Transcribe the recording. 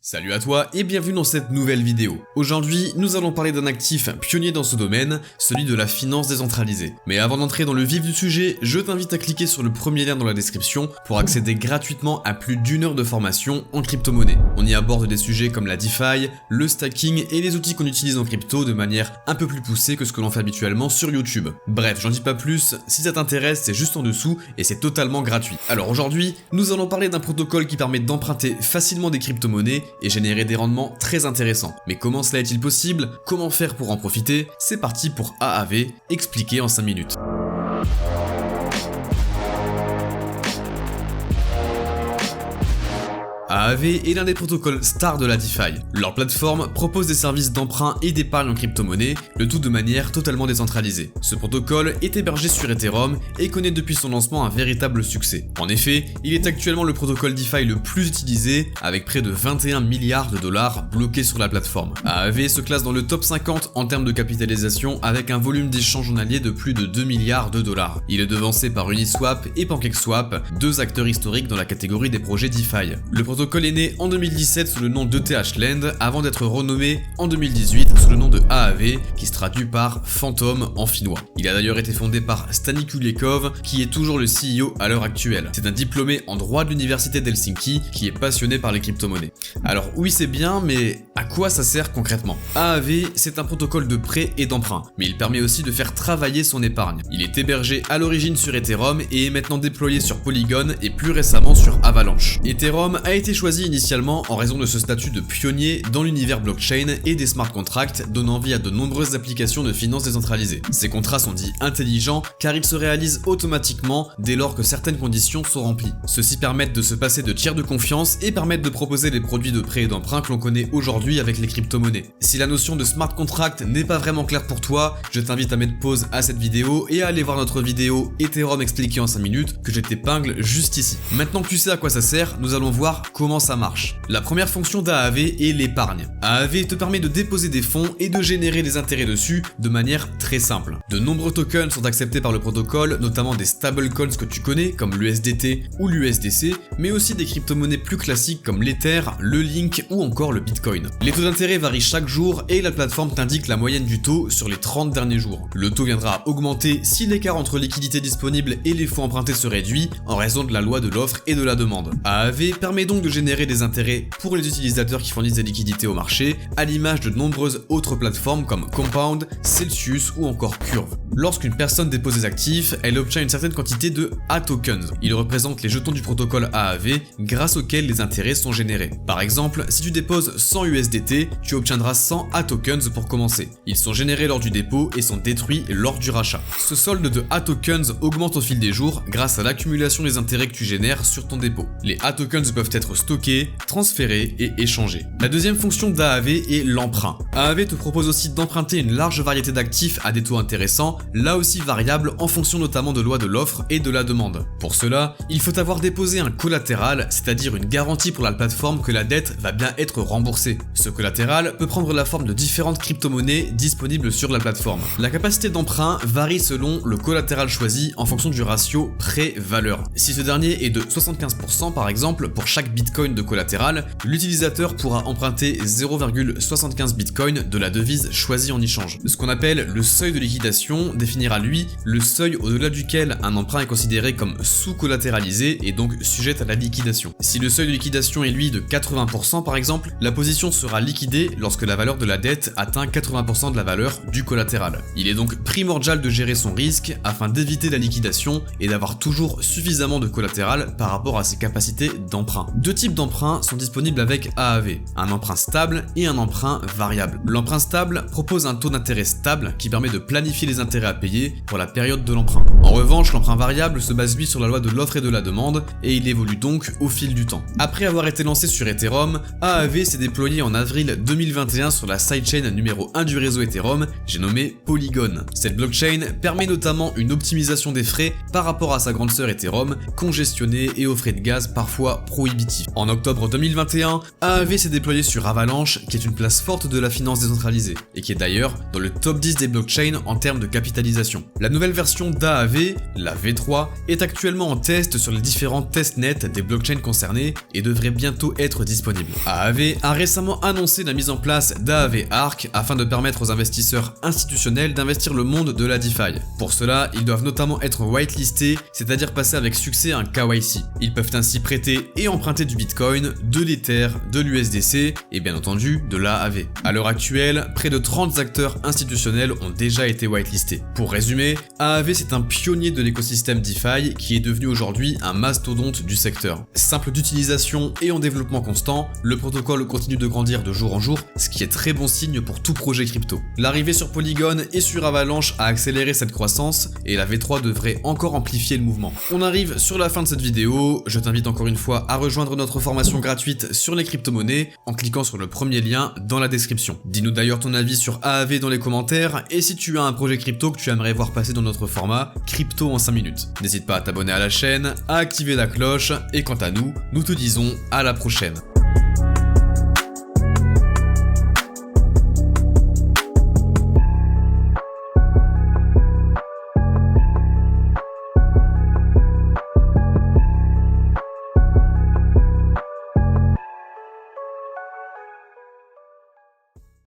Salut à toi et bienvenue dans cette nouvelle vidéo. Aujourd'hui, nous allons parler d'un actif pionnier dans ce domaine, celui de la finance décentralisée. Mais avant d'entrer dans le vif du sujet, je t'invite à cliquer sur le premier lien dans la description pour accéder gratuitement à plus d'1 heure de formation en crypto-monnaie. On y aborde des sujets comme la DeFi, le stacking et les outils qu'on utilise en crypto de manière un peu plus poussée que ce que l'on fait habituellement sur YouTube. Bref, j'en dis pas plus, si ça t'intéresse, c'est juste en dessous et c'est totalement gratuit. Alors aujourd'hui, nous allons parler d'un protocole qui permet d'emprunter facilement des crypto-monnaies et générer des rendements très intéressants. Mais comment cela est-il possible? Comment faire pour en profiter? C'est parti pour AAV, expliqué en 5 minutes. AAV est l'un des protocoles stars de la DeFi. Leur plateforme propose des services d'emprunt et d'épargne en crypto-monnaie, le tout de manière totalement décentralisée. Ce protocole est hébergé sur Ethereum et connaît depuis son lancement un véritable succès. En effet, il est actuellement le protocole DeFi le plus utilisé, avec près de 21 milliards de dollars bloqués sur la plateforme. AAV se classe dans le top 50 en termes de capitalisation avec un volume d'échange journalier de plus de 2 milliards de dollars. Il est devancé par Uniswap et PancakeSwap, deux acteurs historiques dans la catégorie des projets DeFi. Le protocole est né en 2017 sous le nom d'ETH Land avant d'être renommé en 2018 sous le nom de AAV qui se traduit par fantôme en finnois. Il a d'ailleurs été fondé par Stani Kuliekov qui est toujours le CEO à l'heure actuelle. C'est un diplômé en droit de l'université d'Helsinki qui est passionné par les crypto-monnaies. Alors oui c'est bien, mais à quoi ça sert concrètement? AAV c'est un protocole de prêt et d'emprunt, mais il permet aussi de faire travailler son épargne. Il est hébergé à l'origine sur Ethereum et est maintenant déployé sur Polygon et plus récemment sur Avalanche. Ethereum a été choisi initialement en raison de ce statut de pionnier dans l'univers blockchain et des smart contracts, donnant vie à de nombreuses applications de finance décentralisées. Ces contrats sont dits intelligents car ils se réalisent automatiquement dès lors que certaines conditions sont remplies. Ceux-ci permettent de se passer de tiers de confiance et permettent de proposer les produits de prêt et d'emprunt que l'on connaît aujourd'hui avec les crypto-monnaies. Si la notion de smart contract n'est pas vraiment claire pour toi, je t'invite à mettre pause à cette vidéo et à aller voir notre vidéo Ethereum expliqué en 5 minutes que je t'épingle juste ici. Maintenant que tu sais à quoi ça sert, nous allons voir comment ça marche. La première fonction d'AAV est l'épargne. AAV te permet de déposer des fonds et de générer des intérêts dessus de manière très simple. De nombreux tokens sont acceptés par le protocole, notamment des stablecoins que tu connais comme l'USDT ou l'USDC, mais aussi des crypto-monnaies plus classiques comme l'Ether, le Link ou encore le Bitcoin. Les taux d'intérêt varient chaque jour et la plateforme t'indique la moyenne du taux sur les 30 derniers jours. Le taux viendra augmenter si l'écart entre liquidités disponibles et les fonds empruntés se réduit en raison de la loi de l'offre et de la demande. AAV permet donc de générer des intérêts pour les utilisateurs qui fournissent des liquidités au marché, à l'image de nombreuses autres plateformes comme Compound, Celsius ou encore Curve. Lorsqu'une personne dépose des actifs, elle obtient une certaine quantité de A-tokens. Ils représentent les jetons du protocole AAV grâce auxquels les intérêts sont générés. Par exemple, si tu déposes 100 USDT, tu obtiendras 100 A-tokens pour commencer. Ils sont générés lors du dépôt et sont détruits lors du rachat. Ce solde de A-tokens augmente au fil des jours grâce à l'accumulation des intérêts que tu génères sur ton dépôt. Les A-tokens peuvent être stockés, transférés et échangés. La deuxième fonction d'AAV est l'emprunt. AAV te propose aussi d'emprunter une large variété d'actifs à des taux intéressants, là aussi variables en fonction notamment de loi de l'offre et de la demande. Pour cela, il faut avoir déposé un collatéral, c'est-à-dire une garantie pour la plateforme que la dette va bien être remboursée. Ce collatéral peut prendre la forme de différentes crypto-monnaies disponibles sur la plateforme. La capacité d'emprunt varie selon le collatéral choisi en fonction du ratio prêt-valeur. Si ce dernier est de 75% par exemple pour chaque bitcoin de collatéral, l'utilisateur pourra emprunter 0,75 bitcoin de la devise choisie en échange. Ce qu'on appelle le seuil de liquidation définira lui le seuil au-delà duquel un emprunt est considéré comme sous-collatéralisé et donc sujet à la liquidation. Si le seuil de liquidation est lui de 80% par exemple, la position sera liquidée lorsque la valeur de la dette atteint 80% de la valeur du collatéral. Il est donc primordial de gérer son risque afin d'éviter la liquidation et d'avoir toujours suffisamment de collatéral par rapport à ses capacités d'emprunt. Deux types d'emprunts sont disponibles avec AAV, un emprunt stable et un emprunt variable. L'emprunt stable propose un taux d'intérêt stable qui permet de planifier les intérêts à payer pour la période de l'emprunt. En revanche, l'emprunt variable se base lui sur la loi de l'offre et de la demande et il évolue donc au fil du temps. Après avoir été lancé sur Ethereum, AAV s'est déployé en avril 2021 sur la sidechain numéro 1 du réseau Ethereum, j'ai nommé Polygon. Cette blockchain permet notamment une optimisation des frais par rapport à sa grande sœur Ethereum, congestionnée et aux frais de gaz parfois prohibitifs. En octobre 2021, AAV s'est déployé sur Avalanche, qui est une place forte de la finance décentralisée, et qui est d'ailleurs dans le top 10 des blockchains en termes de capitalisation. La nouvelle version d'AAV, la V3, est actuellement en test sur les différents testnets des blockchains concernés et devrait bientôt être disponible. AAV a récemment annoncé la mise en place d'AAV Arc afin de permettre aux investisseurs institutionnels d'investir le monde de la DeFi. Pour cela, ils doivent notamment être whitelistés, c'est-à-dire passer avec succès un KYC. Ils peuvent ainsi prêter et emprunter du Bitcoin, de l'Ether, de l'USDC et bien entendu de l'AAV. À l'heure actuelle, près de 30 acteurs institutionnels ont déjà été whitelistés. Pour résumer, AAV c'est un pionnier de l'écosystème DeFi qui est devenu aujourd'hui un mastodonte du secteur. Simple d'utilisation et en développement constant, le protocole continue de grandir de jour en jour, ce qui est très bon signe pour tout projet crypto. L'arrivée sur Polygon et sur Avalanche a accéléré cette croissance et la V3 devrait encore amplifier le mouvement. On arrive sur la fin de cette vidéo, je t'invite encore une fois à rejoindre notre formation gratuite sur les crypto-monnaies en cliquant sur le premier lien dans la description. Dis-nous d'ailleurs ton avis sur AAV dans les commentaires et si tu as un projet crypto que tu aimerais voir passer dans notre format crypto en 5 minutes. N'hésite pas à t'abonner à la chaîne, à activer la cloche et quant à nous, nous te disons à la prochaine.